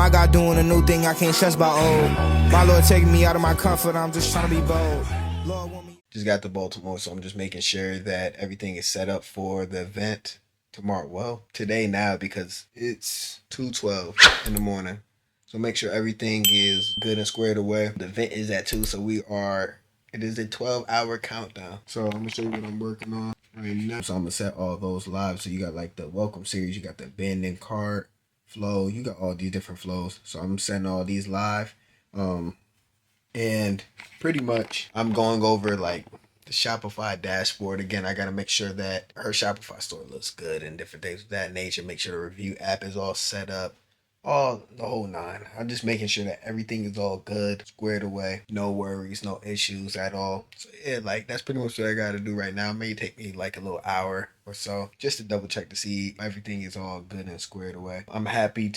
My God doing a new thing, I can't stress about old. My Lord taking me out of my comfort, I'm just trying to be bold. Lord want me. Just got to Baltimore, so I'm just making sure that everything is set up for the event tomorrow. Well, today now because it's 2:12 in the morning. So make sure everything is good and squared away. The event is at 2, so it is a 12-hour countdown. So I'm gonna show you what I'm working on right now. So I'm gonna set all those live. So you got like the welcome series, you got the abandoned cart flow, you got all these different flows. So I'm setting all these live. And pretty much I'm going over like the Shopify dashboard again. I got to make sure that her Shopify store looks good and different things of that nature. Make sure the review app is all set up, all the whole nine. I'm just making sure that everything is all good, squared away, no worries, no issues at all. So yeah, like that's pretty much what I got to do right now. It may take me like a little hour or so just to double check to see everything is all good and squared away. I'm happy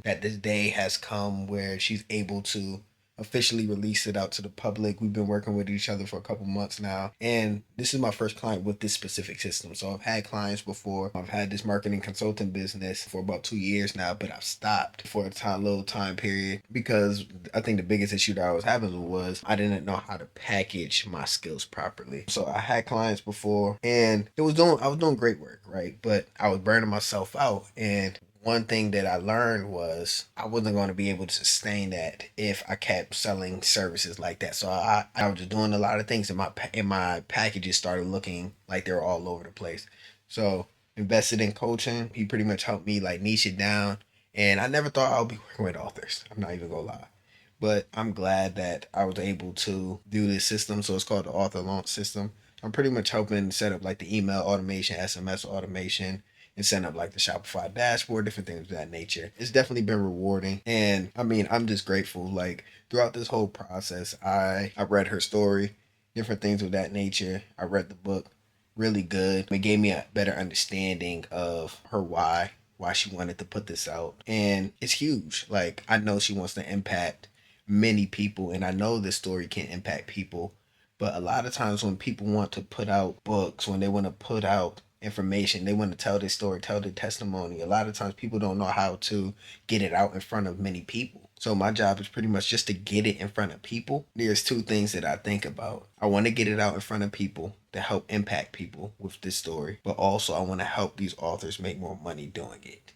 that this day has come where she's able to officially release it out to the public. We've been working with each other for a couple months now, and this is my first client with this specific system. So I've had clients before. I've had this marketing consulting business for about 2 years now, but I've stopped for a little time period because I think the biggest issue that I was having was I didn't know how to package my skills properly. So I had clients before, and I was doing great work, right? But I was burning myself out, and one thing that I learned was I wasn't going to be able to sustain that if I kept selling services like that. So I was just doing a lot of things, and my packages started looking like they were all over the place. So invested in coaching. He pretty much helped me like niche it down, and I never thought I would be working with authors. I'm not even gonna lie. But I'm glad that I was able to do this system. So it's called the author launch system. I'm pretty much helping set up like the email automation, SMS automation, and setting up like the Shopify dashboard, different things of that nature. It's definitely been rewarding. And I mean, I'm just grateful. Like throughout this whole process, I read her story, different things of that nature. I read the book, really good. It gave me a better understanding of her why she wanted to put this out. And it's huge. Like I know she wants to impact many people, and I know this story can impact people. But a lot of times when people want to put out books, when they want to put out information, they want to tell their story, tell their testimony, a lot of times people don't know how to get it out in front of many people. So my job is pretty much just to get it in front of people. There's two things that I think about. I want to get it out in front of people to help impact people with this story, but also I want to help these authors make more money doing it.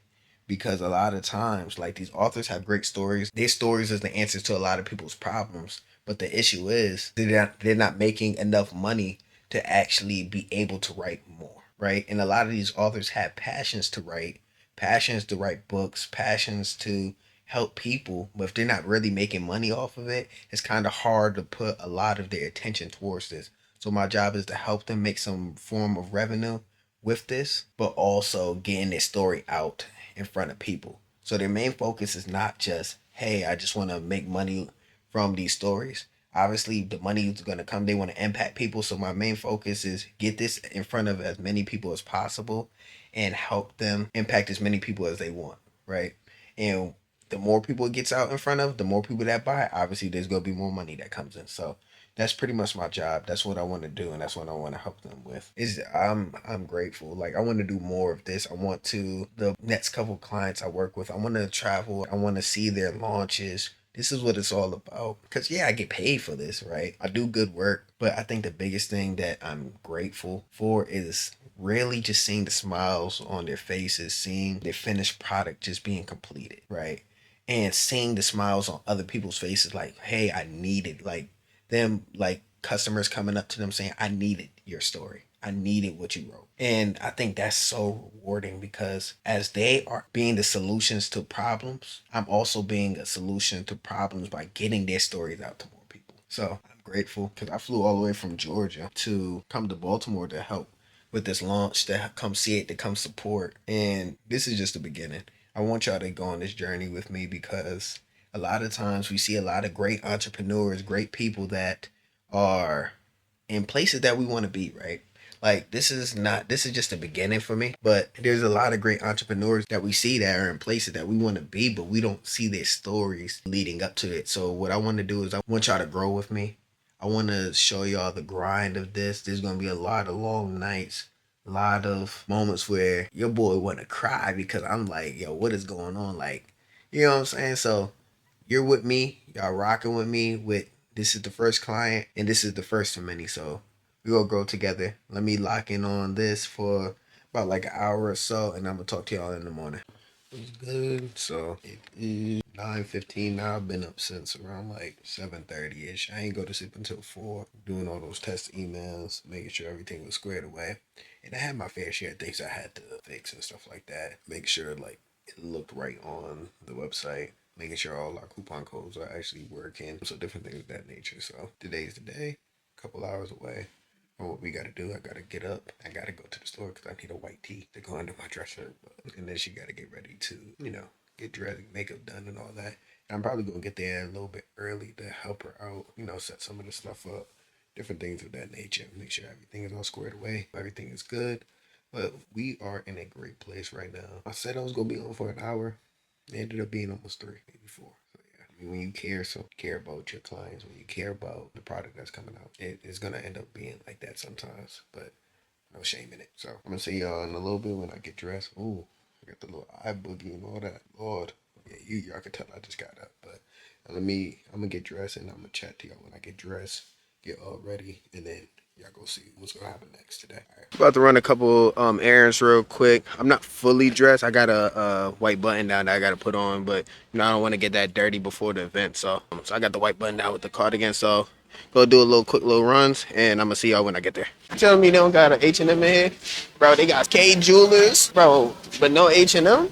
Because a lot of times, like these authors have great stories. Their stories is the answers to a lot of people's problems. But the issue is they're not making enough money to actually be able to write more, right? And a lot of these authors have passions to write books, passions to help people. But if they're not really making money off of it, it's kind of hard to put a lot of their attention towards this. So my job is to help them make some form of revenue with this, but also getting their story out in front of people. So their main focus is not just, hey, I just want to make money from these stories. Obviously, the money is going to come. They want to impact people. So my main focus is get this in front of as many people as possible and help them impact as many people as they want, right? And the more people it gets out in front of, the more people that buy, obviously there's going to be more money that comes in. So that's pretty much my job. That's what I want to do, and that's what I want to help them with. I'm grateful. Like I want to do more of this. I want to the next couple clients I work with. I want to travel. I want to see their launches. This is what it's all about. Because yeah, I get paid for this, right? I do good work, but I think the biggest thing that I'm grateful for is really just seeing the smiles on their faces, seeing their finished product just being completed, right? And seeing the smiles on other people's faces, like, hey, I needed, like them, like customers coming up to them saying, I needed your story. I needed what you wrote. And I think that's so rewarding because as they are being the solutions to problems, I'm also being a solution to problems by getting their stories out to more people. So I'm grateful because I flew all the way from Georgia to come to Baltimore to help with this launch, to come see it, to come support. And this is just the beginning. I want y'all to go on this journey with me because a lot of times we see a lot of great entrepreneurs, great people that are in places that we want to be, right? Like this is just the beginning for me, but there's a lot of great entrepreneurs that we see that are in places that we want to be, but we don't see their stories leading up to it. So what I want to do is I want y'all to grow with me. I want to show y'all the grind of this. There's going to be a lot of long nights, a lot of moments where your boy want to cry because I'm like, yo, what is going on? Like, You know what I'm saying? So you're with me, y'all rocking with me with this is the first client and this is the first of many. So we gonna grow together. Let me lock in on this for about like an hour or so, and I'm gonna talk to y'all in the morning. It's good. So it is 9:15 now. I've been up since around like 7:30 ish. I ain't go to sleep until 4, doing all those test emails, making sure everything was squared away. And I had my fair share of things I had to fix and stuff like that. Make sure like it looked right on the website. Making sure all our coupon codes are actually working. So different things of that nature. So today's the day. A couple hours away. And what we gotta do, I gotta get up. I gotta go to the store because I need a white tee to go under my dress shirt. And then she gotta get ready to, get dressed, makeup done, and all that. And I'm probably gonna get there a little bit early to help her out. Set some of the stuff up, different things of that nature. Make sure everything is all squared away. Everything is good. But we are in a great place right now. I said I was gonna be on for an hour. It ended up being almost 3, maybe 4. So yeah, I mean, when you care about your clients, when you care about the product that's coming out, it is gonna end up being like that sometimes. But no shame in it. So I'm gonna see y'all in a little bit when I get dressed. Ooh, I got the little eye boogie and all that. Lord, yeah, y'all can tell I just got up. But I'm gonna get dressed and I'm gonna chat to y'all when I get dressed, get all ready, and then y'all go see what's gonna happen next today. All right. About to run a couple errands real quick. I'm not fully dressed. I got a white button down that I gotta put on, but I don't want to get that dirty before the event. So I got the white button down with the cardigan. So go do a little quick little runs, and I'm gonna see y'all when I get there. Telling me they don't got an H&M in here, bro. They got K Jewelers, bro, but no H&M.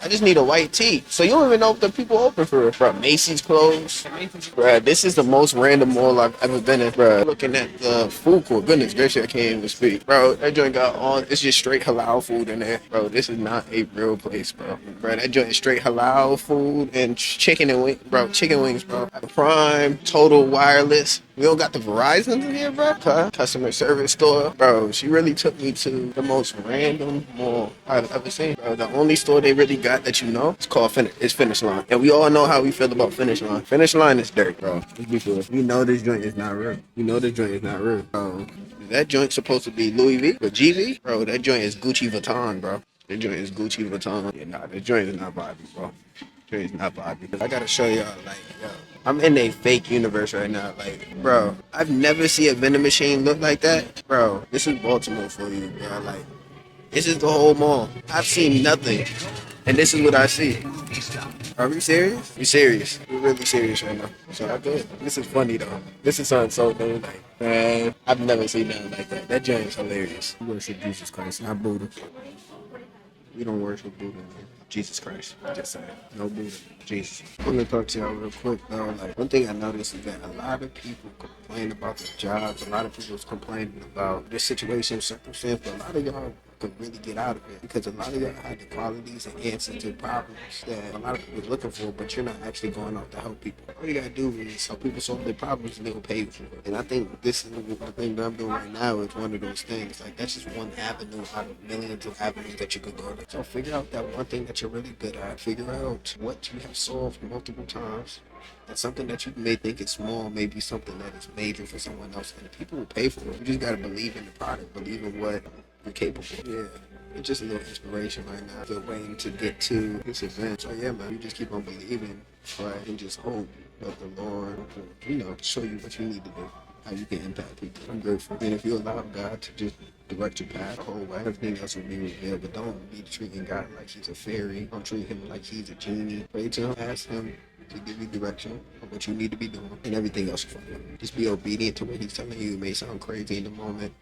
I just need a white tee. So you don't even know if the people open for it. Bro, Macy's closed. Bro, this is the most random mall I've ever been in. Bro, looking at the food court. Goodness gracious, I can't even speak. Bro, that joint got on. It's just straight halal food in there. Bro, this is not a real place, bro. Bro, that joint is straight halal food and chicken and wings. Bro, chicken wings, bro. Prime, Total Wireless. We don't got the Verizons in here, bro. Customer service store. Bro, she really took me to the most random mall I've ever seen. Bro, the only store they really got that it's called Finish Line. And we all know how we feel about Finish Line. Finish Line is dirt, bro. Let's be real. We know this joint is not real. We know this joint is not real. Bro, that joint's supposed to be Louis V, but GV? Bro, that joint is Gucci Vuitton, bro. That joint is Gucci Vuitton. Yeah, nah, that joint is not vibing, bro. It's not vibing. I gotta show y'all, like, yo. I'm in a fake universe right now. Like, bro, I've never seen a vending machine look like that. Bro, this is Baltimore for you, bro. Like, this is the whole mall. I've seen nothing. And this is what I see. Are we serious? We serious. We're really serious right now. So I good. This is funny though. This is something so new. Like, man, I've never seen nothing like that. That joint is hilarious. We worship Jesus Christ, not Buddha. We don't worship Buddha. Jesus Christ. Just saying. No Buddha. Jesus. I'm gonna talk to y'all real quick though. Like, one thing I noticed is that a lot of people complain about their jobs. A lot of people's complaining about this situation, circumstance, but a lot of y'all could really get out of it because a lot of y'all had the qualities and answers to problems that a lot of people are looking for, but you're not actually going out to help people. All you gotta do is help people solve their problems and they'll pay you for it. And I think this is the thing that I'm doing right now is one of those things. Like, that's just one avenue out of millions of avenues that you could go to. So figure out that one thing that you're really good at. Figure out what you have solved multiple times. That's something that you may think is small, maybe something that is major for someone else, and people will pay for it. You just gotta believe in the product, believe in what you're capable of. Yeah, it's just a little inspiration right now. Still waiting to get to this event. So yeah, man, you just keep on believing, pray, and just hope that the Lord will, show you what you need to do, how you can impact people. I'm grateful. And if you allow God to just direct your path the whole way, everything else will be revealed. But don't be treating God like he's a fairy. Don't treat him like he's a genie. Pray to him, ask him to give you direction of what you need to be doing, and everything else will follow. Just be obedient to what he's telling you. It may sound crazy in the moment.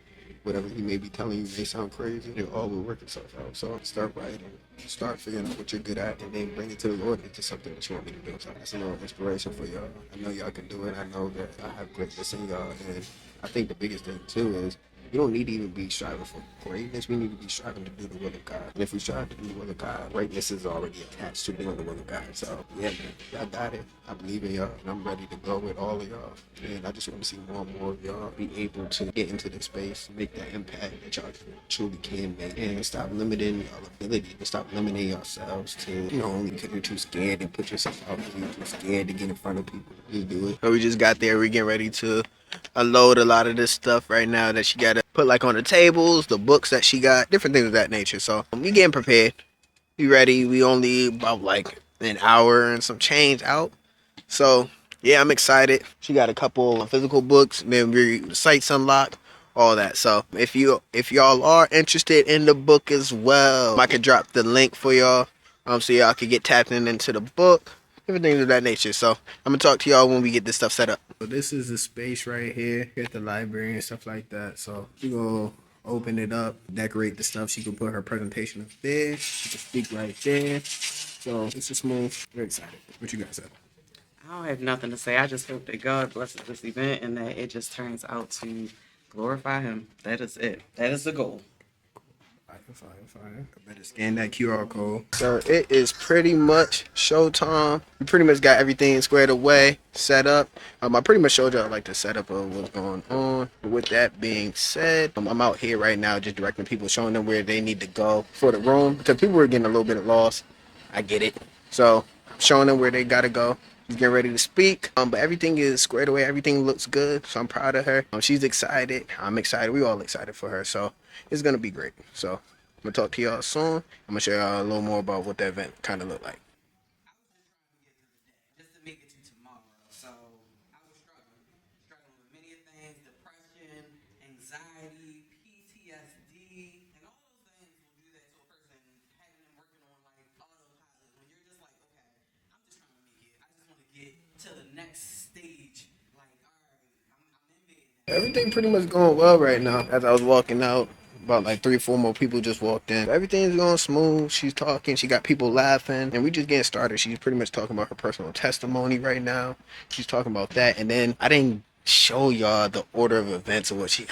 Whatever he may be telling you may sound crazy. It all will work itself out. So start writing. Start figuring out what you're good at, and then bring it to the Lord into something that you want me to do. So that's a little inspiration for y'all. I know y'all can do it. I know that I have greatness in y'all, and I think the biggest thing too is you don't need to even be striving for greatness. We need to be striving to do the will of God. And if we strive to do the will of God, greatness is already attached to doing the will of God. So, yeah, man, y'all got it. I believe in y'all, and I'm ready to go with all of y'all. And I just want to see more and more of y'all be able to get into this space, make that impact that y'all truly can make, and stop limiting y'all ability, and stop limiting yourselves to, only because you're too scared to put yourself out there, you're too scared to get in front of people. Just do it. So we just got there. We're getting ready to unload a lot of this stuff right now that she got to put like on the tables, the books that she got, different things of that nature. So we getting prepared. We ready. We only about like an hour and some change out. So yeah, I'm excited. She got a couple of physical books, then we sites unlocked, all that. So if y'all are interested in the book as well, I could drop the link for y'all. So y'all could get tapped into the book, everything of that nature. So I'm gonna talk to y'all when we get this stuff set up. So this is the space right here. Get the library and stuff like that. So we gonna open it up, decorate the stuff. She can put her presentation up there. She can speak right there. So this is smooth. Very excited. What you guys have? I don't have nothing to say. I just hope that God blesses this event and that it just turns out to glorify Him. That is it. That is the goal. Fire. I better scan that QR code. So it is pretty much showtime. We pretty much got everything squared away, set up. I pretty much showed y'all like the setup of what's going on. But with that being said, I'm out here right now just directing people, showing them where they need to go for the room. Because people were getting a little bit lost. I get it. So I'm showing them where they gotta go. She's getting ready to speak. But everything is squared away. Everything looks good. So I'm proud of her. She's excited. I'm excited. We all excited for her. So it's gonna be great. So I'm gonna talk to y'all soon. I'm gonna show y'all a little more about what that event kind of looked like. Just to make it to tomorrow. So I was struggling with many things, depression, anxiety, PTSD, and all those things will do that to a person. Having them working on like autopilot when you're just like, okay, I'm just trying to make it. I just want to get to the next stage. Like, all right, I'm in bed now. Everything pretty much going well right now. As I was walking out, about like 3 or 4 more people just walked in. Everything's going smooth. She's talking. She got people laughing, and we just getting started. She's pretty much talking about her personal testimony right now. She's talking about that, and then I didn't show y'all the order of events of what she's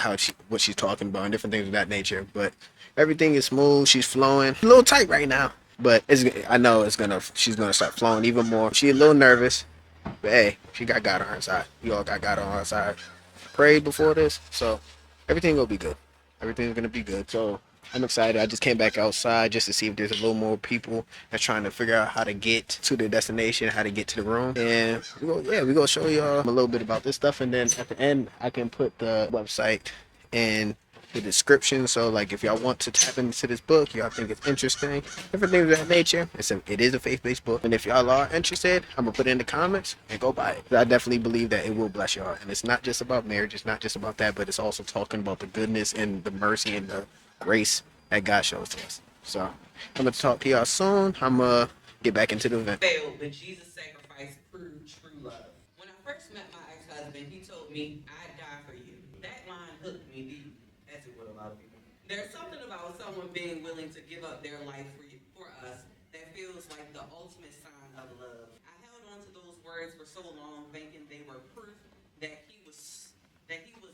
talking about and different things of that nature. But everything is smooth. She's flowing. A little tight right now, but I know she's gonna start flowing even more. She's a little nervous, but hey, she got God on her side. We all got God on our side. Prayed before this, so everything will be good. Everything's gonna be good. So I'm excited. I just came back outside just to see if there's a little more people that's trying to figure out how to get to the destination, how to get to the room. And we gonna show y'all a little bit about this stuff, and then at the end I can put the website in the description. So like if y'all want to tap into this book, y'all think it's interesting, different things of that nature. It is a faith-based book. And if y'all are interested, I'm gonna put it in the comments and go buy it. I definitely believe that it will bless y'all. And it's not just about marriage, it's not just about that, but it's also talking about the goodness and the mercy and the grace that God shows to us. So I'm gonna talk to y'all soon. I'm gonna get back into the event. Failed, but Jesus' sacrifice proved true love. When I first met my ex-husband, he told me, I'd die for you. That line hooked me deep, as it would a lot of people. There's something about someone being willing to give up their life for us that feels like the ultimate sign of love. I held on to those words for so long, thinking they were proof that he was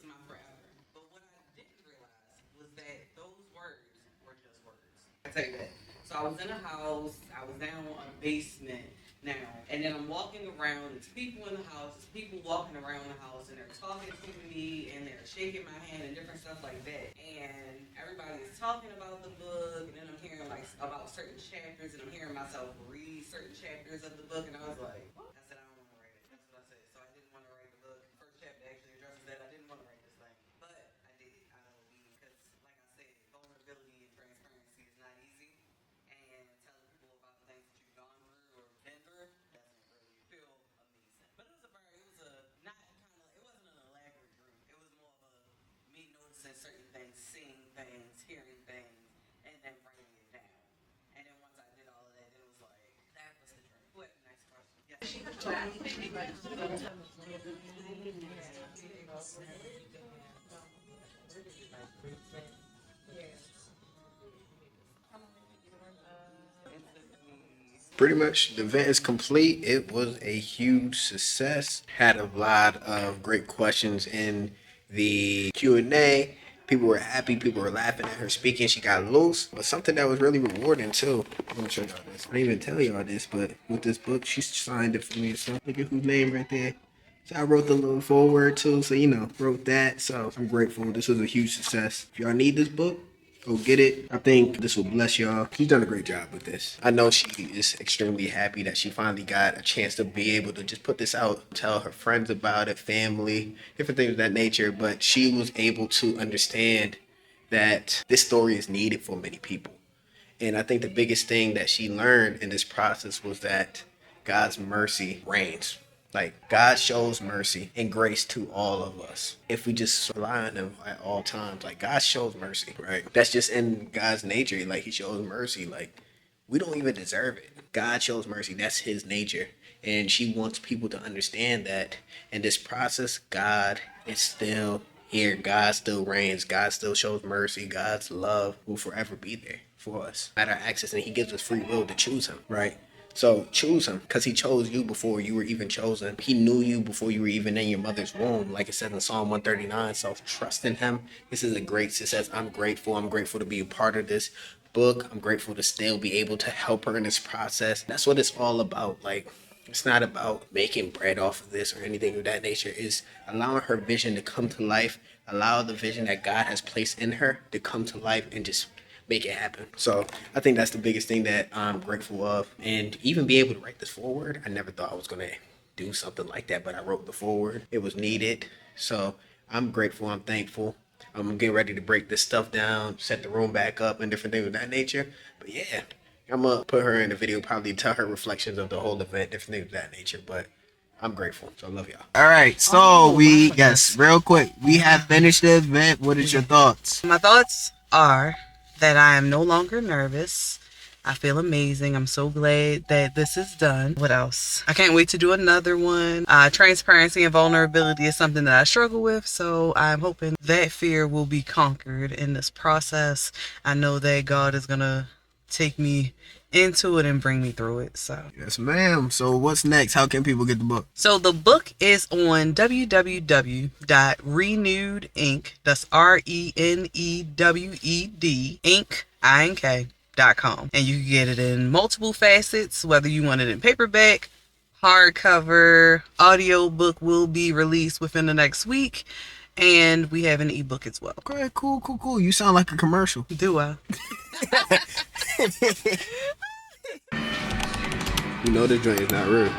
my forever. But what I didn't realize was that those words were just words. I tell you that. So I was in a house, I was down on a basement now, and then I'm walking around, there's people in the house, there's people walking around the house, and they're talking to me, and they're shaking my hand and different stuff like that. And everybody is talking about the book, and then I'm hearing like about certain chapters, and I'm hearing myself read certain chapters of the book, and I was like, what? I said, I don't want to write it. That's what I said. So I didn't want to write the book. First chapter actually addresses that. I didn't want to write this thing, but I did. I know, because like I said, vulnerability and transparency is not easy, and telling people about the things that you've gone through or been through doesn't really feel amazing. But it was a not kind of, it wasn't an elaborate group. It was more of a me noticing certain things, seeing things, hearing things, and then writing it down. And then once I did all of that, it was like, that was the dream. What? Next question. Yes. Pretty much the event is complete. It was a huge success. Had a lot of great questions in the Q&A. People were happy. People were laughing at her speaking. She got loose. But something that was really rewarding too. I'm gonna show y'all this. I didn't even tell y'all this, but with this book, she signed it for me. So look at whose name right there. So I wrote the little foreword too. So wrote that. So I'm grateful. This was a huge success. If y'all need this book, go get it. I think this will bless y'all. She's done a great job with this. I know she is extremely happy that she finally got a chance to be able to just put this out, tell her friends about it, family, different things of that nature. But she was able to understand that this story is needed for many people. And I think the biggest thing that she learned in this process was that God's mercy reigns. Like, God shows mercy and grace to all of us if we just rely on him at all times. Like, God shows mercy, right? That's just in God's nature. Like, he shows mercy. Like, we don't even deserve it. God shows mercy. That's his nature. And she wants people to understand that in this process, God is still here. God still reigns. God still shows mercy. God's love will forever be there for us at our access. And he gives us free will to choose him, right? So choose him, because he chose you before you were even chosen. He knew you before you were even in your mother's womb, like it says in Psalm 139. So trust in him. This is a great success. I'm grateful. I'm grateful to be a part of this book. I'm grateful to still be able to help her in this process. That's what it's all about. Like, it's not about making bread off of this or anything of that nature. It's allowing her vision to come to life. Allow the vision that God has placed in her to come to life and just make it happen. So I think that's the biggest thing that I'm grateful of. And even be able to write this forward, I never thought I was going to do something like that, but I wrote the forward. It was needed. So I'm grateful. I'm thankful. I'm getting ready to break this stuff down, set the room back up and different things of that nature. But yeah, I'm going to put her in the video, probably tell her reflections of the whole event, different things of that nature. But I'm grateful. So I love y'all. All right. So real quick, we have finished the event. What is your thoughts? My thoughts are that I am no longer nervous. I feel amazing. I'm so glad that this is done. What else? I can't wait to do another one. Transparency and vulnerability is something that I struggle with, so I'm hoping that fear will be conquered in this process. I know that God is gonna take me into it and bring me through it. So Yes, ma'am. So what's next? How can people get the book? So the book is on www.renewedinc. That's RENEWED Inc.com. And you can get it in multiple facets, whether you want it in paperback, hardcover, audiobook will be released within the next week, and we have an ebook as well. Okay, cool. You sound like a commercial. Do I? You know this joint is not real.